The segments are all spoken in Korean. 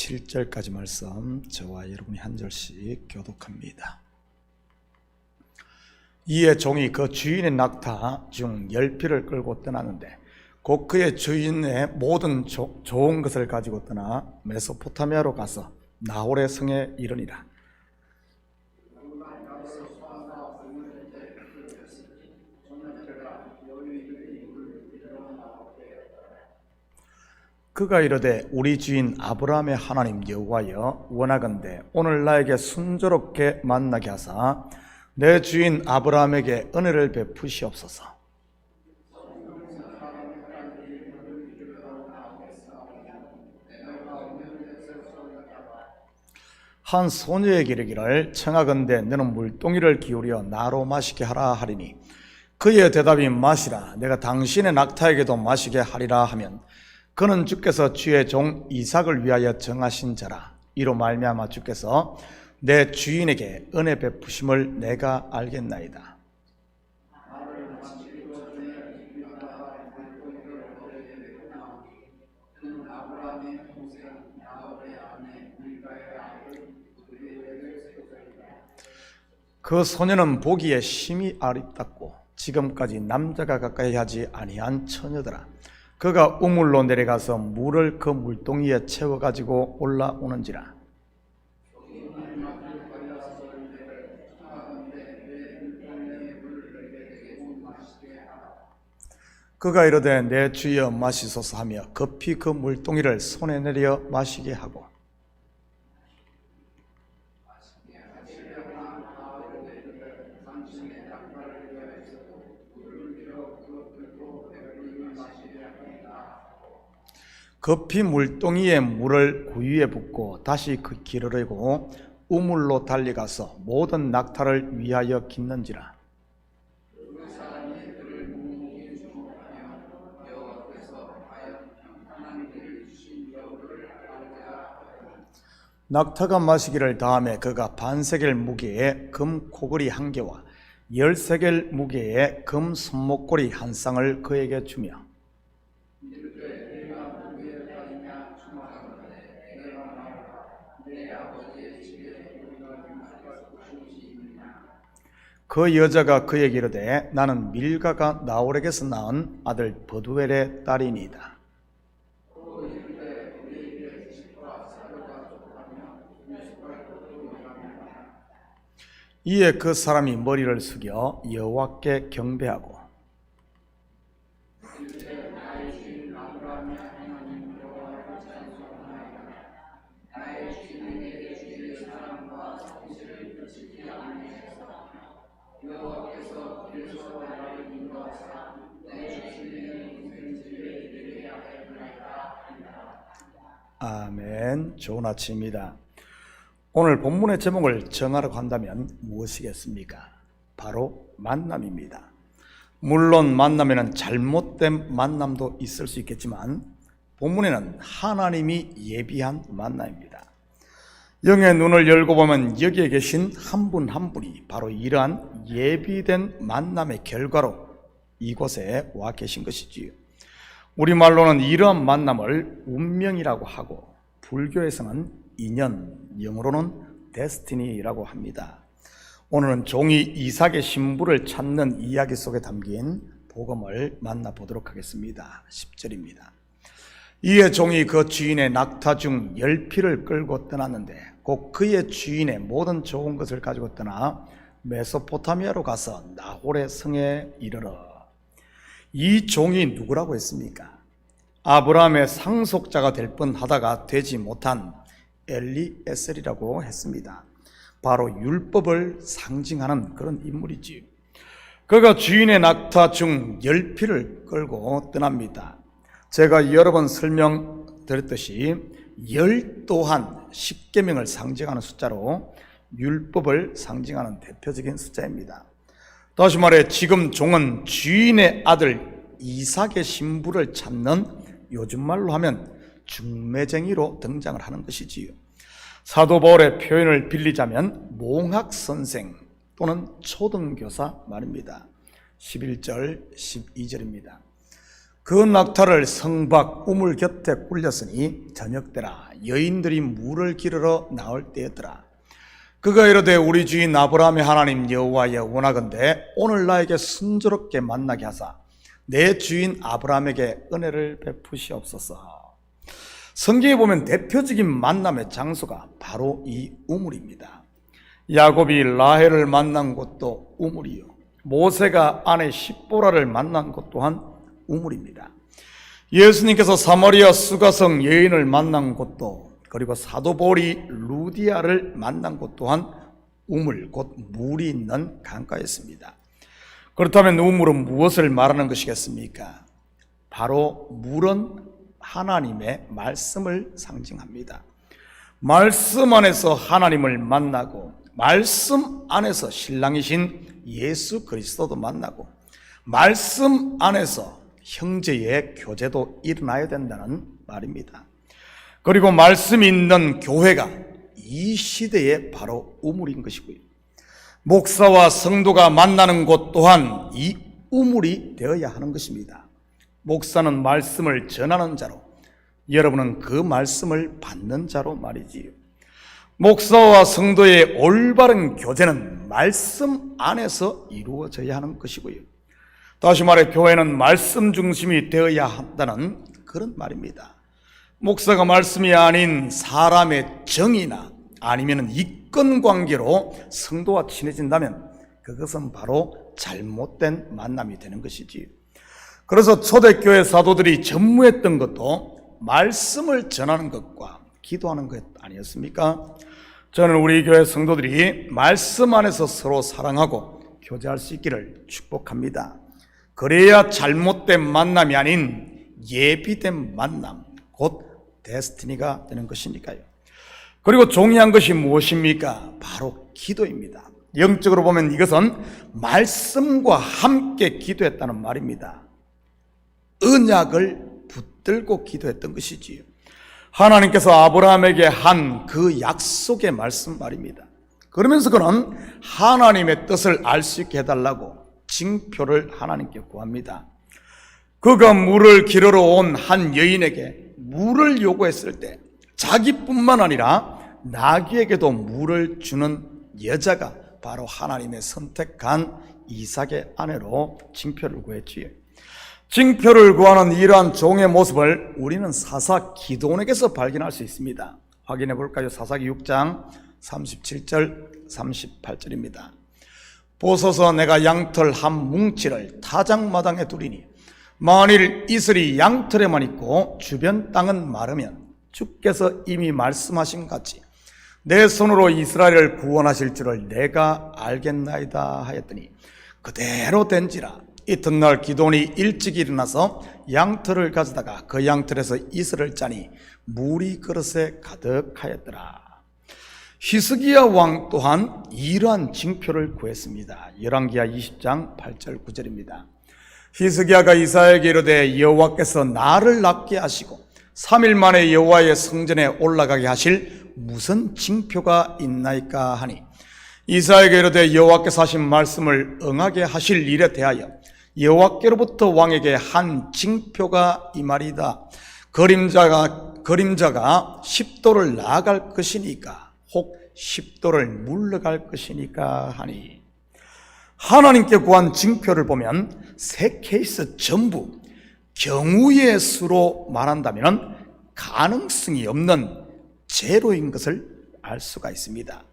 7절까지 말씀 저와 여러분이 한 절씩 교독합니다. 이에 종이 그 주인의 낙타 중 10匹을 끌고 떠나는데 곧 그의 주인의 모든 좋은 것을 가지고 떠나 메소포타미아로 가서 나홀의 성에 이르니라. 그가 이르되 우리 주인 아브라함의 하나님 여호와여 원하건대 오늘 나에게 순조롭게 만나게 하사 내 주인 아브라함에게 은혜를 베푸시옵소서. 한 소녀에게 이르기를 청하건대 너는 물동이를 기울여 나로 마시게 하라 하리니 그의 대답이 마시라 내가 당신의 낙타에게도 마시게 하리라 하면 그는 주께서 주의 종 이삭을 위하여 정하신 자라. 이로 말미암아 주께서 내 주인에게 은혜 베푸심을 내가 알겠나이다. 그 소녀는 보기에 심히 아름답고 지금까지 남자가 가까이 하지 아니한 처녀더라. 그가 우물로 내려가서 물을 그 물동이에 채워가지고 올라오는지라. 그가 이르되 내 주여 마시소서 하며 급히 그 물동이를 손에 내려 마시게 하고 급히 물동이에 물을 구유에 붓고 다시 그 길을 내고 우물로 달려가서 모든 낙타를 위하여 깃는지라. 낙타가 마시기를 다음에 그가 반세겔 무게의 금 코걸이 1개와 10세겔 무게의 금 손목걸이 1쌍을 그에게 주며 그 여자가 그에게 이르되 나는 밀가가 나홀에게서 낳은 아들 버두엘의 딸이니이다. 이에 그 사람이 머리를 숙여 여호와께 경배하고 아멘. 좋은 아침입니다. 오늘 본문의 제목을 정하라고 한다면 무엇이겠습니까? 바로 만남입니다. 물론 만남에는 잘못된 만남도 있을 수 있겠지만 본문에는 하나님이 예비한 만남입니다. 영의 눈을 열고 보면 여기에 계신 한 분 한 분이 바로 이러한 예비된 만남의 결과로 이곳에 와 계신 것이지요. 우리말로는 이러한 만남을 운명이라고 하고 불교에서는 인연, 영어로는 데스티니라고 합니다. 오늘은 종이 이삭의 신부를 찾는 이야기 속에 담긴 복음을 만나보도록 하겠습니다. 10절입니다. 이에 종이 그 주인의 낙타 중 10匹를 끌고 떠났는데 곧 그의 주인의 모든 좋은 것을 가지고 떠나 메소포타미아로 가서 나홀의 성에 이르러. 이 종이 누구라고 했습니까? 아브라함의 상속자가 될 뻔하다가 되지 못한 엘리에셀이라고 했습니다. 바로 율법을 상징하는 그런 인물이지요. 그가 주인의 낙타 중 10匹를 끌고 떠납니다. 제가 여러 번 설명드렸듯이 10 또한 10계명을 상징하는 숫자로 율법을 상징하는 대표적인 숫자입니다. 다시 말해 지금 종은 주인의 아들 이삭의 신부를 찾는 요즘 말로 하면 중매쟁이로 등장을 하는 것이지요. 사도 바울의 표현을 빌리자면 몽학선생 또는 초등교사 말입니다. 11절 12절입니다. 그 낙타를 성 밖 우물 곁에 굴렸으니 저녁때라 여인들이 물을 기르러 나올 때였더라. 그가 이르되 우리 주인 아브라함의 하나님 여호와여 원하건대 오늘 나에게 순조롭게 만나게 하사 내 주인 아브라함에게 은혜를 베푸시옵소서. 성경에 보면 대표적인 만남의 장소가 바로 이 우물입니다. 야곱이 라헬을 만난 곳도 우물이요, 모세가 아내 십보라를 만난 곳 또한 우물입니다. 예수님께서 사마리아 수가성 여인을 만난 곳도, 그리고 사도 바울이 루디아를 만난 곳 또한 우물, 곧 물이 있는 강가였습니다. 그렇다면 우물은 무엇을 말하는 것이겠습니까? 바로 물은 하나님의 말씀을 상징합니다. 말씀 안에서 하나님을 만나고, 말씀 안에서 신랑이신 예수 그리스도도 만나고, 말씀 안에서 형제의 교제도 일어나야 된다는 말입니다. 그리고 말씀이 있는 교회가 이 시대에 바로 우물인 것이고요, 목사와 성도가 만나는 곳 또한 이 우물이 되어야 하는 것입니다. 목사는 말씀을 전하는 자로, 여러분은 그 말씀을 받는 자로 말이지요. 목사와 성도의 올바른 교제는 말씀 안에서 이루어져야 하는 것이고요, 다시 말해 교회는 말씀 중심이 되어야 한다는 그런 말입니다. 목사가 말씀이 아닌 사람의 정의나 아니면 이권 관계로 성도와 친해진다면 그것은 바로 잘못된 만남이 되는 것이지요. 그래서 초대교회 사도들이 전무했던 것도 말씀을 전하는 것과 기도하는 것 아니었습니까? 저는 우리 교회 성도들이 말씀 안에서 서로 사랑하고 교제할 수 있기를 축복합니다. 그래야 잘못된 만남이 아닌 예비된 만남, 곧 데스티니가 되는 것이니까요. 그리고 중요한 것이 무엇입니까? 바로 기도입니다. 영적으로 보면 이것은 말씀과 함께 기도했다는 말입니다. 언약을 붙들고 기도했던 것이지요. 하나님께서 아브라함에게 한 그 약속의 말씀 말입니다. 그러면서 그는 하나님의 뜻을 알 수 있게 해달라고 징표를 하나님께 구합니다. 그가 물을 기르러 온 한 여인에게 물을 요구했을 때 자기뿐만 아니라 나귀에게도 물을 주는 여자가 바로 하나님의 선택한 이삭의 아내로 징표를 구했지요. 징표를 구하는 이러한 종의 모습을 우리는 사사 기드온에게서 발견할 수 있습니다. 확인해 볼까요? 사사기 6장 37절 38절입니다. 보소서 내가 양털 한 뭉치를 타작마당에 두리니 만일 이슬이 양털에만 있고 주변 땅은 마르면 주께서 이미 말씀하신 같이 내 손으로 이스라엘을 구원하실 줄을 내가 알겠나이다 하였더니 그대로 된지라. 이튿날 기드온이 일찍 일어나서 양털을 가져다가 그 양털에서 이슬을 짜니 물이 그릇에 가득하였더라. 히스기야 왕 또한 이러한 징표를 구했습니다. 열왕기하 20장 8절 9절입니다. 히스기야가 이사야에게 이르되 여호와께서 나를 낫게 하시고 3일 만에 여호와의 성전에 올라가게 하실 무슨 징표가 있나이까 하니 이사야에게 이르되 여호와께서 하신 말씀을 응하게 하실 일에 대하여 여호와께로부터 왕에게 한 징표가 이 말이다. 그림자가 10도를 나아갈 것이니까 혹 10도를 물러갈 것이니까 하니, 하나님께 구한 징표를 보면 세 케이스 전부 경우의 수로 말한다면 가능성이 없는 제로인 것을 알 수가 있습니다.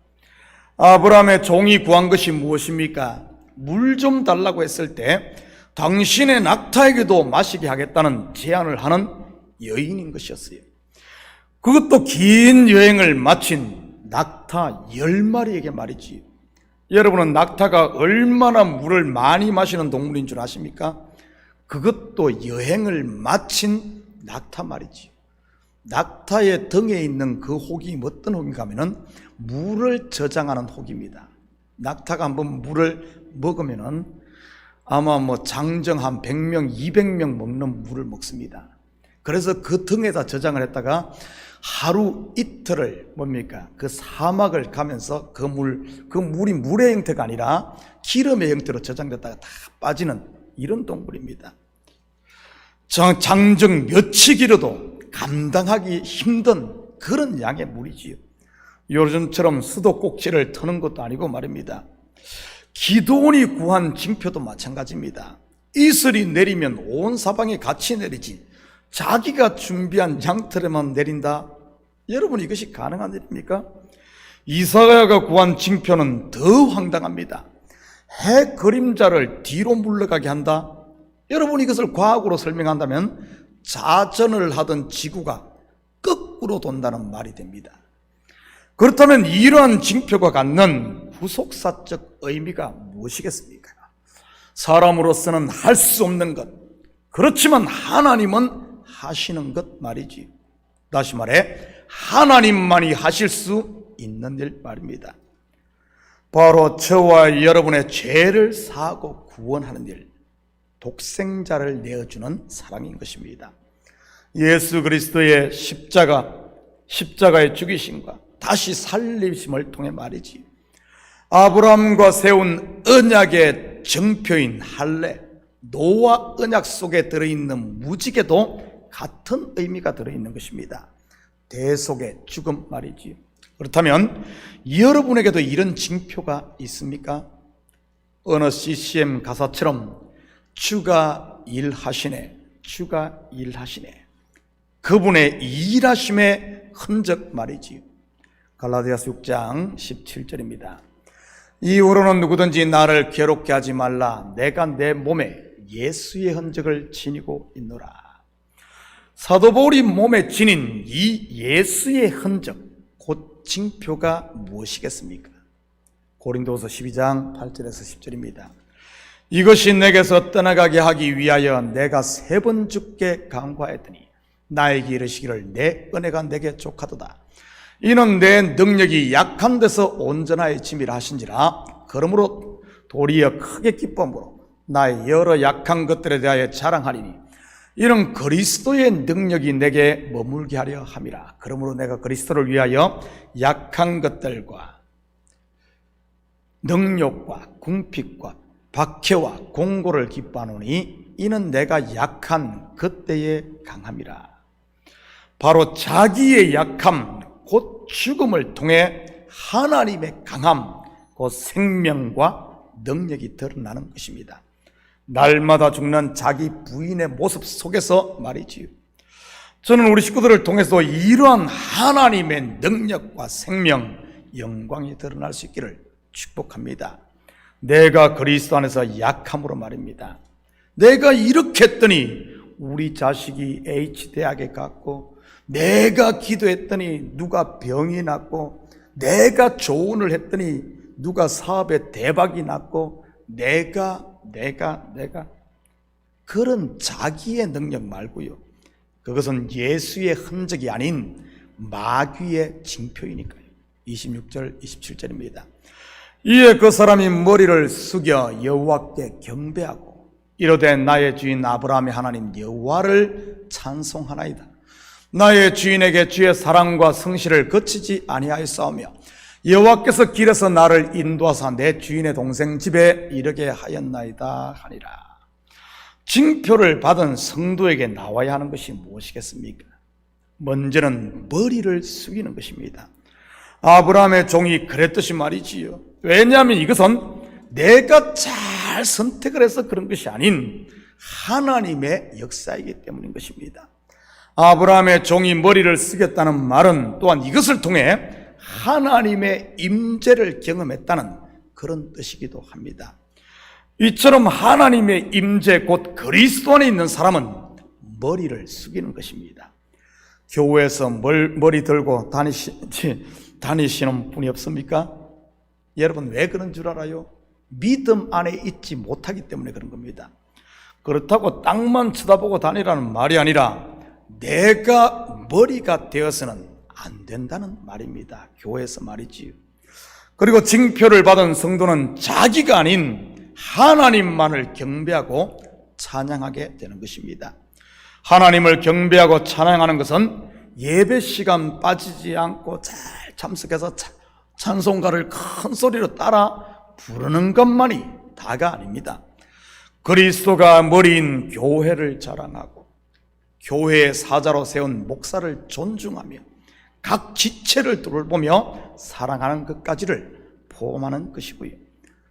아브라함의 종이 구한 것이 무엇입니까? 물 좀 달라고 했을 때 당신의 낙타에게도 마시게 하겠다는 제안을 하는 여인인 것이었어요. 그것도 긴 여행을 마친 낙타 10마리에게 말이지. 여러분은 낙타가 얼마나 물을 많이 마시는 동물인 줄 아십니까? 그것도 여행을 마친 낙타 말이지. 낙타의 등에 있는 그 혹이 어떤 혹인가 하면은 물을 저장하는 혹입니다. 낙타가 한번 물을 먹으면은 아마 장정 한 100명, 200명 먹는 물을 먹습니다. 그래서 그 등에다 저장을 했다가 하루 이틀을 그 사막을 가면서 그 물이 물의 형태가 아니라 기름의 형태로 저장됐다가 다 빠지는 이런 동물입니다. 장정 며칠이라도 감당하기 힘든 그런 양의 물이지요. 요즘처럼 수도꼭지를 터는 것도 아니고 말입니다. 기도원이 구한 징표도 마찬가지입니다. 이슬이 내리면 온 사방에 같이 내리지 자기가 준비한 양털에만 내린다? 여러분, 이것이 가능한 일입니까? 이사야가 구한 징표는 더 황당합니다. 해 그림자를 뒤로 물러가게 한다? 여러분, 이것을 과학으로 설명한다면 자전을 하던 지구가 거꾸로 돈다는 말이 됩니다. 그렇다면 이러한 징표가 갖는 후속사적 의미가 무엇이겠습니까? 사람으로서는 할 수 없는 것, 그렇지만 하나님은 하시는 것 말이지. 다시 말해 하나님만이 하실 수 있는 일 말입니다. 바로 저와 여러분의 죄를 사하고 구원하는 일, 독생자를 내어주는 사랑인 것입니다. 예수 그리스도의 십자가의 죽이심과 다시 살리심을 통해 말이지. 아브라함과 세운 언약의 정표인 할례, 노아 언약 속에 들어있는 무지개도 같은 의미가 들어있는 것입니다. 대속의 죽음 말이지. 그렇다면 여러분에게도 이런 징표가 있습니까? 어느 CCM 가사처럼 주가 일하시네, 주가 일하시네. 그분의 일하심의 흔적 말이지. 갈라디아서 6장 17절입니다. 이후로는 누구든지 나를 괴롭게 하지 말라. 내가 내 몸에 예수의 흔적을 지니고 있노라. 사도 바울이 몸에 지닌 이 예수의 흔적, 곧 징표가 무엇이겠습니까? 고린도서 12장 8절에서 10절입니다. 이것이 내게서 떠나가게 하기 위하여 내가 3번 죽게 간구하였더니 나에게 이르시기를 내 은혜가 내게 족하도다. 이는 내 능력이 약한 데서 온전하여짐이라 하신지라. 그러므로 도리어 크게 기쁨으로 나의 여러 약한 것들에 대하여 자랑하리니 이는 그리스도의 능력이 내게 머물게 하려 함이라. 그러므로 내가 그리스도를 위하여 약한 것들과 능력과 궁핍과 박해와 공고를 기뻐하노니 이는 내가 약한 그때의 강함이라. 바로 자기의 약함, 곧 죽음을 통해 하나님의 강함, 곧 생명과 능력이 드러나는 것입니다. 날마다 죽는 자기 부인의 모습 속에서 말이지요. 저는 우리 식구들을 통해서 이러한 하나님의 능력과 생명, 영광이 드러날 수 있기를 축복합니다. 내가 그리스도 안에서 약함으로 말입니다. 내가 이렇게 했더니 우리 자식이 H대학에 갔고, 내가 기도했더니 누가 병이 났고, 내가 조언을 했더니 누가 사업에 대박이 났고, 내가 그런 자기의 능력 말고요, 그것은 예수의 흔적이 아닌 마귀의 징표이니까요. 26절 27절입니다. 이에 그 사람이 머리를 숙여 여호와께 경배하고 이르되 나의 주인 아브라함의 하나님 여호와를 찬송하나이다. 나의 주인에게 주의 사랑과 성실을 거치지 아니하였사오며 여호와께서 길에서 나를 인도하사 내 주인의 동생 집에 이르게 하였나이다 하니라. 징표를 받은 성도에게 나와야 하는 것이 무엇이겠습니까? 먼저는 머리를 숙이는 것입니다. 아브라함의 종이 그랬듯이 말이지요. 왜냐하면 이것은 내가 잘 선택을 해서 그런 것이 아닌 하나님의 역사이기 때문인 것입니다. 아브라함의 종이 머리를 숙였다는 말은 또한 이것을 통해 하나님의 임재를 경험했다는 그런 뜻이기도 합니다. 이처럼 하나님의 임재 곧 그리스도 안에 있는 사람은 머리를 숙이는 것입니다. 교회에서 머리 들고 다니시는 분이 없습니까? 여러분, 왜 그런 줄 알아요? 믿음 안에 있지 못하기 때문에 그런 겁니다. 그렇다고 땅만 쳐다보고 다니라는 말이 아니라 내가 머리가 되어서는 안 된다는 말입니다. 교회에서 말이지요. 그리고 징표를 받은 성도는 자기가 아닌 하나님만을 경배하고 찬양하게 되는 것입니다. 하나님을 경배하고 찬양하는 것은 예배 시간 빠지지 않고 잘 참석해서 찬송가를 큰 소리로 따라 부르는 것만이 다가 아닙니다. 그리스도가 머리인 교회를 자랑하고 교회의 사자로 세운 목사를 존중하며 각 지체를 돌보며 사랑하는 것까지를 포함하는 것이고요.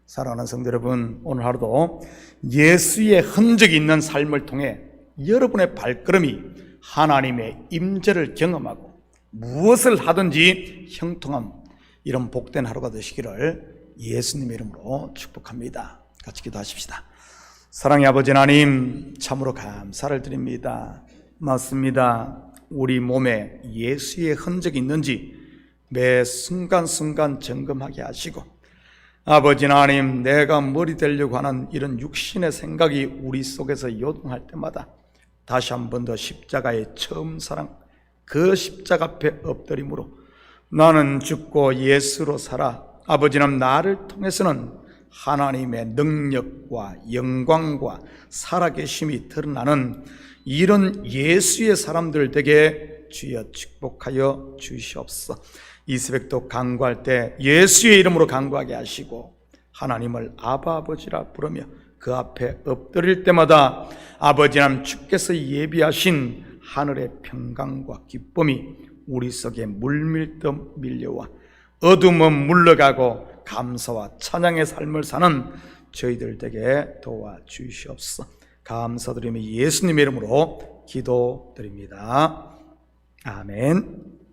사랑하는 성도 여러분, 오늘 하루도 예수의 흔적이 있는 삶을 통해 여러분의 발걸음이 하나님의 임재를 경험하고 무엇을 하든지 형통함, 이런 복된 하루가 되시기를 예수님의 이름으로 축복합니다. 같이 기도하십시다. 사랑의 아버지 하나님, 참으로 감사를 드립니다. 맞습니다. 우리 몸에 예수의 흔적이 있는지 매 순간순간 점검하게 하시고, 아버지 하나님, 내가 머리 되려고 하는 이런 육신의 생각이 우리 속에서 요동할 때마다 다시 한 번 더 십자가의 처음 사랑, 그 십자가 앞에 엎드림으로 나는 죽고 예수로 살아 아버지 하나님, 나를 통해서는 하나님의 능력과 영광과 살아계심이 드러나는 이런 예수의 사람들 되게 주여 축복하여 주시옵소서. 이 새벽도 간구할 때 예수의 이름으로 간구하게 하시고, 하나님을 아바 아버지라 부르며 그 앞에 엎드릴 때마다 아버지 하나님, 주께서 예비하신 하늘의 평강과 기쁨이 우리 속에 물밀듯 밀려와 어둠은 물러가고 감사와 찬양의 삶을 사는 저희들 되게 도와주시옵소서. 감사드리며 예수님의 이름으로 기도드립니다. 아멘.